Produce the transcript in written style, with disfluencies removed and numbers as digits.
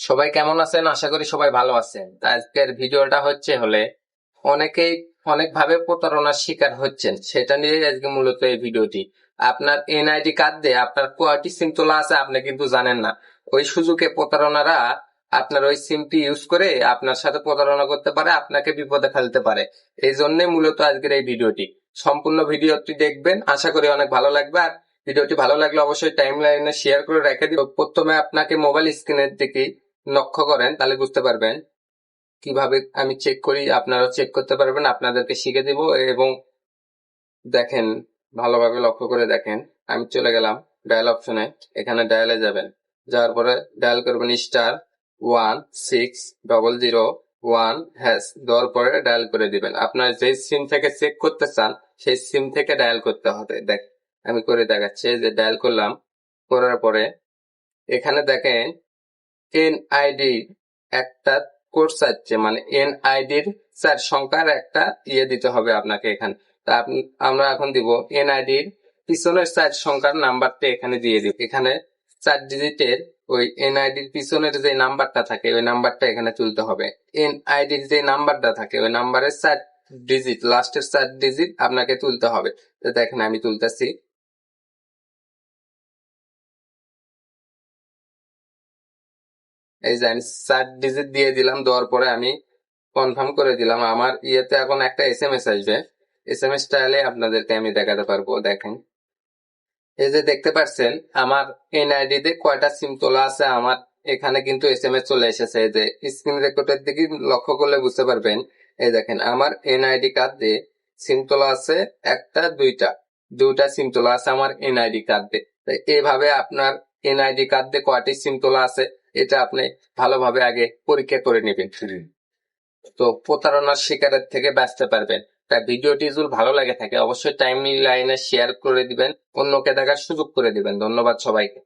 সবাই কেমন আছেন? আশা করি সবাই ভালো আছেন। তা আজকের ভিডিওটা হলে অনেকেই অনেকভাবে প্রতারণার শিকার হচ্ছেন, সেটা নিয়ে আজকে মূলত এই ভিডিওটি। আপনার এনআইডি কার্ড দিয়ে আপনার কয়টি সিম তোলা আছে আপনি কিন্তু জানেন না। ওই সুযোগে প্রতারণারা আপনার ওই সিমটি ইউজ করে আপনার সাথে প্রতারণা করতে পারে, আপনাকে বিপদে ফেলতে পারে। এই জন্যই মূলত আজকের এই ভিডিওটি। সম্পূর্ণ ভিডিওটি দেখবেন, আশা করি অনেক ভালো লাগবে। আর ভিডিওটি ভালো লাগলে অবশ্যই টাইম লাইনে শেয়ার করে রেখে দিব। প্রথমে আপনাকে মোবাইল স্ক্রিনের দিকে লক্ষ্য করেন, তাহলে বুঝতে পারবেন কিভাবে আমি চেক করি। আপনারা চেক করতে পারবেন, আপনাদেরকে শিখে দিব। এবং দেখেন, ভালোভাবে লক্ষ্য করে দেখেন। আমি চলে গেলাম ডায়াল অপশনে, এখানে ডায়ালে যাবেন। যাওয়ার পরে ডায়াল করবেন *16001#, দেওয়ার পরে ডায়াল করে দিবেন। আপনার যে সিম থেকে চেক করতে চান সেই সিম থেকে ডায়াল করতে হবে। দেখ, আমি করে দেখাচ্ছি। যে ডায়াল করলাম, করার পরে এখানে দেখেন এনআইডি একটা কোড চাচ্ছে, মানে এনআইডির 4 সংখ্যার একটা দিতে হবে আপনাকে এখানে। তা আমরা এখন দিব এনআইডির পিছনের 4 সংখ্যার নাম্বারটা এখানে দিয়ে দিব। এখানে 4 ডিজিটের ওই এনআইডির পিছনের যে নাম্বারটা থাকে ওই নাম্বারটা এখানে তুলতে হবে। এনআইডির যে নাম্বারটা থাকে ওই নাম্বারের 4 ডিজিট, লাস্টের 4 ডিজিট আপনাকে তুলতে হবে। তো দেখেন আমি তুলতেছি। এই যে আমি 4 ডিজিট দিয়ে দিলাম, দেওয়ার পরে আমি কনফার্ম করে দিলাম। আমার ইয়েতে এখন একটা এসএমএস আসবে। এসএমএসটা এলে আপনাদেরকে আমি দেখাতে পারবো। দেখেন, এই যে দেখতে পাচ্ছেন আমার এনআইডি তে কয়টা সিম তোলা আছে। আমার এখানে কিন্তু এসএমএস চলে এসেছে। এই যে স্ক্রিন রেকর্ডের দিকে লক্ষ্য করলে বুঝতে পারবেন। এই দেখেন, আমার এনআইডি কার্ড দিয়ে সিম তোলা আছে একটা, দুইটা সিম তোলা আছে আমার এনআইডি কার্ড দিয়ে। এইভাবে আপনার এনআইডি কার্ড দিয়ে কয়টি সিম তোলা আছে এটা আপনি ভালোভাবে আগে পরীক্ষা করে নেবেন। তো প্রতারণার শিকারের থেকে বাঁচতে পারবেন। তাই ভিডিওটি যদি ভালো লাগে থাকে অবশ্যই টাইম লাইনে শেয়ার করে দিবেন, অন্যকে দেখার সুযোগ করে দিবেন। ধন্যবাদ সবাইকে।